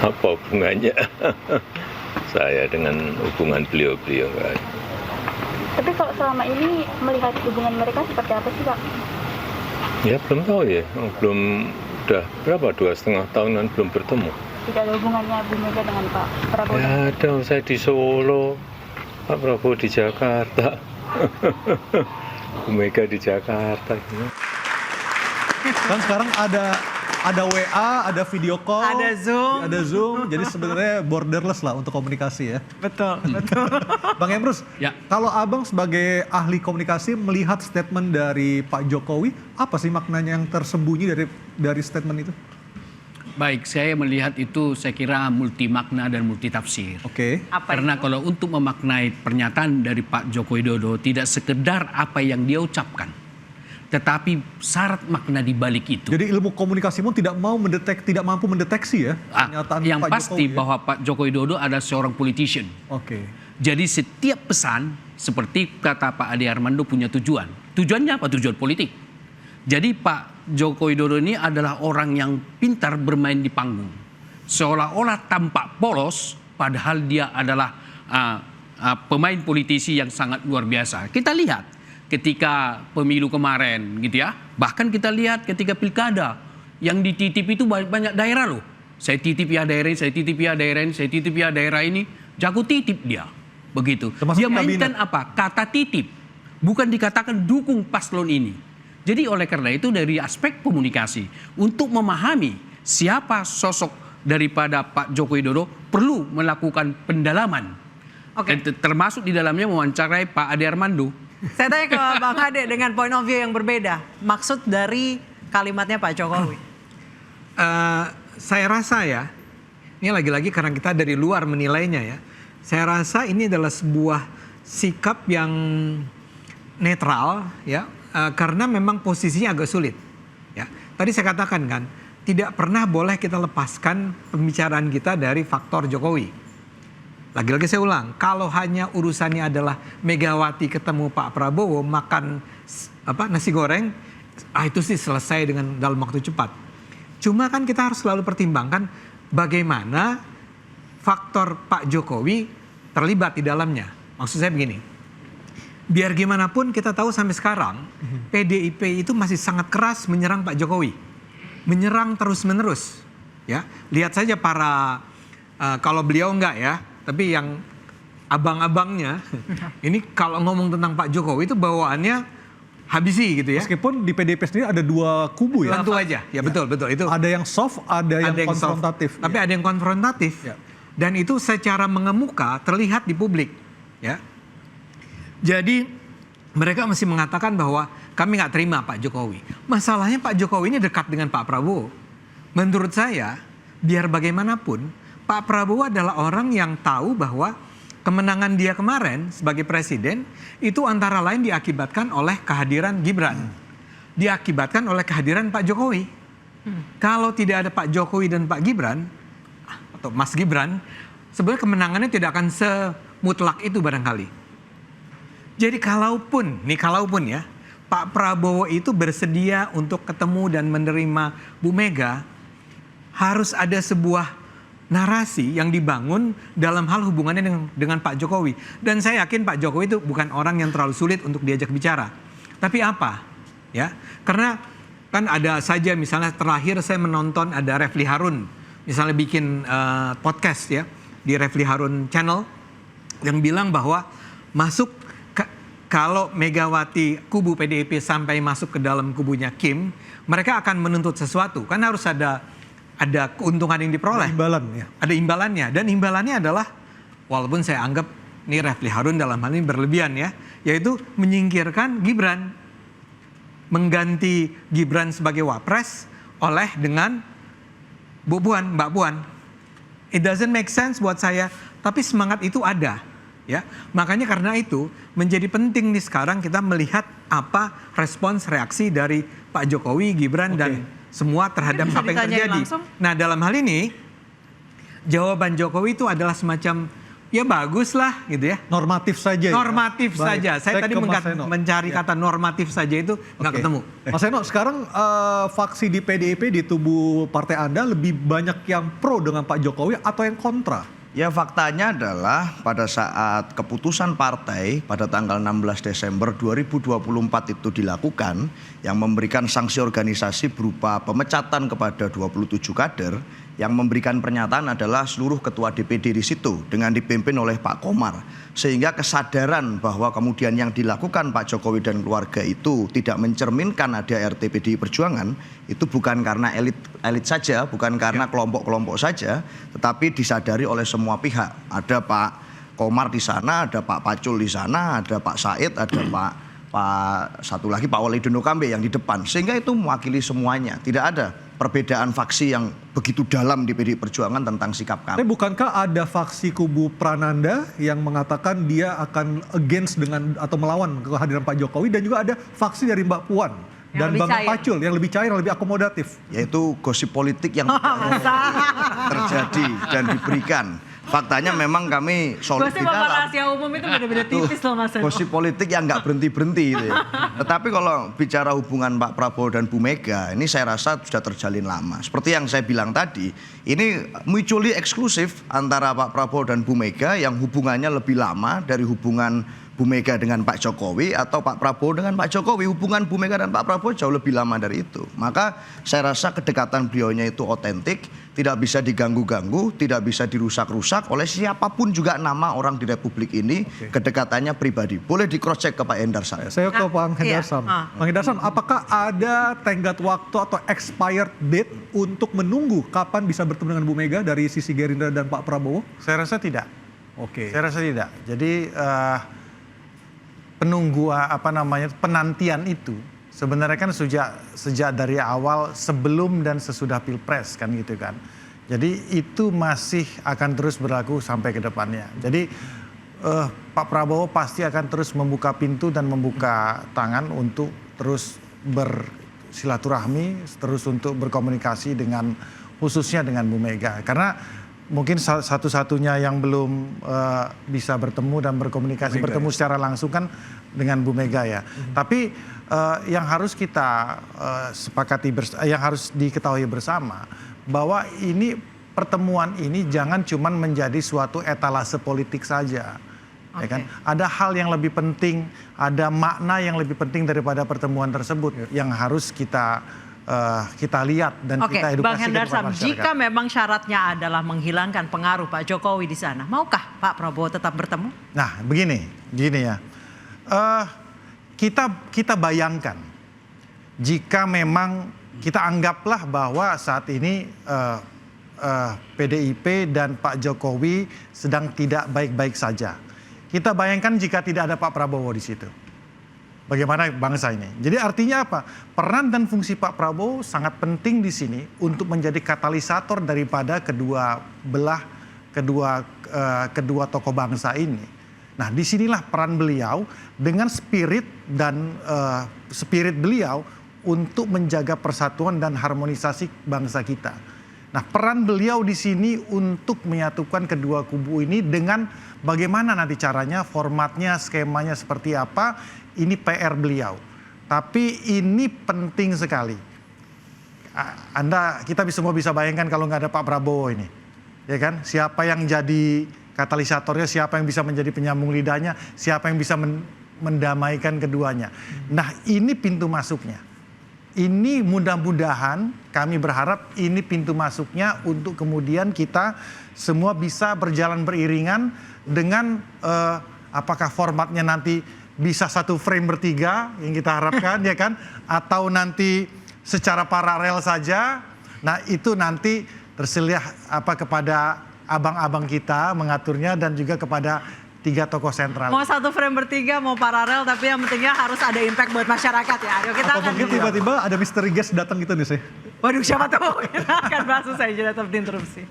Apa hubungannya saya dengan hubungan beliau-beliau kan? Tapi kalau selama ini melihat hubungan mereka seperti apa sih, Pak? Ya belum tahu ya, belum, udah berapa, 2,5 tahunan belum bertemu. Tidak ada hubungannya Bu Mega dengan Pak Prabowo? Ya ada, saya di Solo, Pak Prabowo di Jakarta, Bu Mega di Jakarta. Kan sekarang ada WA, ada video call, ada Zoom, jadi sebenarnya borderless lah untuk komunikasi ya. Betul, betul. Bang Emrus, Ya. kalau Abang sebagai ahli komunikasi melihat statement dari Pak Jokowi, apa sih maknanya yang tersembunyi dari statement itu? Baik, saya melihat itu saya kira multi makna dan multi tafsir. Oke. Karena kalau untuk memaknai pernyataan dari Pak Joko Widodo tidak sekedar apa yang dia ucapkan, tetapi syarat makna di balik itu. Jadi ilmu komunikasi pun tidak mampu mendeteksi ya pernyataan Yang Pak pasti Jokowi. bahwa Pak Joko Widodo adalah seorang politician. Oke. Jadi setiap pesan seperti kata Pak Ade Armando punya tujuan. Tujuannya apa? Tujuan politik. Jadi Pak Joko Widodo ini adalah orang yang pintar bermain di panggung. Seolah-olah tampak polos padahal dia adalah pemain politisi yang sangat luar biasa. Kita lihat ketika pemilu kemarin gitu ya. Bahkan kita lihat ketika pilkada yang dititip itu banyak daerah loh. Saya titip ya daerah ini, saya titip ya daerah ini, saya titip ya daerah ini. Jago titip dia. Begitu. Termasuk Dia mainkan kabinet. apa? Kata titip. Bukan dikatakan dukung paslon ini. Jadi oleh karena itu dari aspek komunikasi untuk memahami siapa sosok daripada Pak Joko Widodo perlu melakukan pendalaman. Oke. Dan termasuk di dalamnya mewawancarai Pak Ade Armando. Saya tanya ke Bang Ade dengan point of view yang berbeda. Maksud dari kalimatnya Pak Jokowi. Saya rasa ya, ini lagi-lagi karena kita dari luar menilainya ya. Saya rasa ini adalah sebuah sikap yang netral ya, karena memang posisinya agak sulit. Ya, tadi saya katakan kan, tidak pernah boleh kita lepaskan pembicaraan kita dari faktor Jokowi. Lagi-lagi saya ulang, kalau hanya urusannya adalah Megawati ketemu Pak Prabowo makan nasi goreng, itu sih selesai dengan dalam waktu cepat. Cuma kan kita harus selalu pertimbangkan bagaimana faktor Pak Jokowi terlibat di dalamnya. Maksud saya begini, biar gimana pun kita tahu sampai sekarang PDIP itu masih sangat keras menyerang Pak Jokowi, menyerang terus-menerus. Ya, lihat saja para kalau beliau enggak ya. Tapi yang abang-abangnya, ini kalau ngomong tentang Pak Jokowi itu bawaannya habisi gitu ya. Meskipun di PDIP sendiri ada dua kubu ya. Tentu aja, ya betul itu. Ada yang soft, ada yang soft, konfrontatif. tapi ada yang konfrontatif. Ya. Dan itu secara mengemuka terlihat di publik. Ya. Jadi mereka masih mengatakan bahwa kami nggak terima Pak Jokowi. Masalahnya Pak Jokowi ini dekat dengan Pak Prabowo. Menurut saya, biar bagaimanapun, Pak Prabowo adalah orang yang tahu bahwa kemenangan dia kemarin sebagai presiden itu antara lain diakibatkan oleh kehadiran Gibran. Diakibatkan oleh kehadiran Pak Jokowi. Kalau tidak ada Pak Jokowi dan Pak Gibran, atau Mas Gibran, sebenarnya kemenangannya tidak akan semutlak itu barangkali. Jadi kalaupun ya, Pak Prabowo itu bersedia untuk ketemu dan menerima Bu Mega, harus ada sebuah narasi yang dibangun dalam hal hubungannya dengan Pak Jokowi. Dan saya yakin Pak Jokowi itu bukan orang yang terlalu sulit untuk diajak bicara. Tapi apa? Ya, karena kan ada saja misalnya terakhir saya menonton ada Refli Harun, misalnya bikin podcast ya di Refli Harun Channel yang bilang bahwa kalau Megawati kubu PDIP sampai masuk ke dalam kubunya Kim, mereka akan menuntut sesuatu. Kan harus ada keuntungan yang diperoleh. Imbalan ya. Ada imbalannya. Dan imbalannya adalah, walaupun saya anggap ini Refli Harun dalam hal ini berlebihan ya, yaitu menyingkirkan Gibran. Mengganti Gibran sebagai wapres dengan Mbak Puan. It doesn't make sense buat saya, tapi semangat itu ada. Ya, makanya karena itu menjadi penting nih sekarang kita melihat apa respons reaksi dari Pak Jokowi, Gibran dan semua terhadap apa yang terjadi. Langsung? Nah dalam hal ini jawaban Jokowi itu adalah semacam ya bagus lah gitu ya. Normatif saja. Normatif ya? Baik. saja. Saya tadi ke Mas Seno. mencari kata normatif saja itu nggak Oke. ketemu. Mas Seno, sekarang faksi di PDIP di tubuh partai Anda lebih banyak yang pro dengan Pak Jokowi atau yang kontra? Ya faktanya adalah pada saat keputusan partai pada tanggal 16 Desember 2024 itu dilakukan yang memberikan sanksi organisasi berupa pemecatan kepada 27 kader, yang memberikan pernyataan adalah seluruh ketua DPD di situ dengan dipimpin oleh Pak Komar. Sehingga kesadaran bahwa kemudian yang dilakukan Pak Jokowi dan keluarga itu tidak mencerminkan ADART PDI Perjuangan, itu bukan karena elit saja, bukan karena kelompok-kelompok saja, tetapi disadari oleh semua pihak. Ada Pak Komar di sana, ada Pak Pacul di sana, ada Pak Said, ada Pak satu lagi Pak Walidono Kambe yang di depan. Sehingga itu mewakili semuanya. Tidak ada perbedaan faksi yang begitu dalam di PDI Perjuangan tentang sikap kami. Tapi bukankah ada faksi kubu Prananda yang mengatakan dia akan against dengan atau melawan kehadiran Pak Jokowi, dan juga ada faksi dari Mbak Puan dan lebih Bang cair. Pacul yang lebih cair, yang lebih akomodatif. Yaitu gosip politik yang terjadi dan diberikan. Faktanya memang kami solid Gosip di apa dalam. rahasia umum itu beda-beda tipis loh Mas Seno. Gosip politik yang nggak berhenti-berhenti gitu ya. Tetapi kalau bicara hubungan Pak Prabowo dan Bu Mega, ini saya rasa sudah terjalin lama. Seperti yang saya bilang tadi, ini mutually eksklusif antara Pak Prabowo dan Bu Mega yang hubungannya lebih lama dari hubungan Bu Mega dengan Pak Jokowi, atau Pak Prabowo dengan Pak Jokowi. Hubungan Bu Mega dan Pak Prabowo jauh lebih lama dari itu. Maka saya rasa kedekatan beliaunya itu otentik, tidak bisa diganggu-ganggu, tidak bisa dirusak-rusak oleh siapapun juga nama orang di Republik ini. Kedekatannya pribadi. Boleh di cross check ke Pak Endar saya. Saya ke Bang Iya. Hendarsam. Bang Hendarsam, apakah ada tenggat waktu atau expired date untuk menunggu kapan bisa bertemu dengan Bu Mega dari sisi Gerindra dan Pak Prabowo? Saya rasa tidak. Oke. Saya rasa tidak. Jadi penantian itu sebenarnya kan sejak dari awal, sebelum dan sesudah Pilpres kan gitu kan. Jadi itu masih akan terus berlaku sampai ke depannya. Jadi Pak Prabowo pasti akan terus membuka pintu dan membuka tangan untuk terus bersilaturahmi, terus untuk berkomunikasi dengan khususnya dengan Bu Mega. Karena mungkin satu-satunya yang belum bisa bertemu dan berkomunikasi, bertemu secara langsung kan dengan Bu Mega ya. Tapi yang harus kita sepakati, yang harus diketahui bersama, bahwa ini pertemuan ini jangan cuma menjadi suatu etalase politik saja. Ya kan? Ada hal yang lebih penting, ada makna yang lebih penting daripada pertemuan tersebut yang harus kita lihat dan kita edukasi Bang kepada Hendarsam, masyarakat. jika memang syaratnya adalah menghilangkan pengaruh Pak Jokowi di sana, maukah Pak Prabowo tetap bertemu? Nah, begini ya. Kita bayangkan jika memang kita anggaplah bahwa saat ini PDIP dan Pak Jokowi sedang tidak baik-baik saja. Kita bayangkan jika tidak ada Pak Prabowo di situ. Bagaimana bangsa ini? Jadi artinya apa? Peran dan fungsi Pak Prabowo sangat penting di sini untuk menjadi katalisator daripada kedua tokoh bangsa ini. Nah, disinilah peran beliau dengan spirit beliau untuk menjaga persatuan dan harmonisasi bangsa kita. Nah, peran beliau di sini untuk menyatukan kedua kubu ini dengan bagaimana nanti caranya, formatnya, skemanya seperti apa, ini PR beliau. Tapi ini penting sekali. Kita semua bisa bayangkan kalau nggak ada Pak Prabowo ini. Ya kan? Siapa yang jadi katalisatornya, siapa yang bisa menjadi penyambung lidahnya, siapa yang bisa mendamaikan keduanya. Nah, ini pintu masuknya. Ini mudah-mudahan kami berharap ini pintu masuknya untuk kemudian kita semua bisa berjalan beriringan dengan apakah formatnya nanti bisa satu frame bertiga yang kita harapkan ya kan, atau nanti secara paralel saja. Nah, itu nanti terserah kepada abang-abang kita mengaturnya dan juga kepada tiga tokoh sentral. Mau satu frame bertiga, mau paralel, tapi yang pentingnya harus ada impact buat masyarakat ya. Ayo kita Atau akan mungkin tiba-tiba ada misteri guest datang gitu nih sih. Waduh, siapa tahu kita akan bahas usai jeda, tetap di interupsi.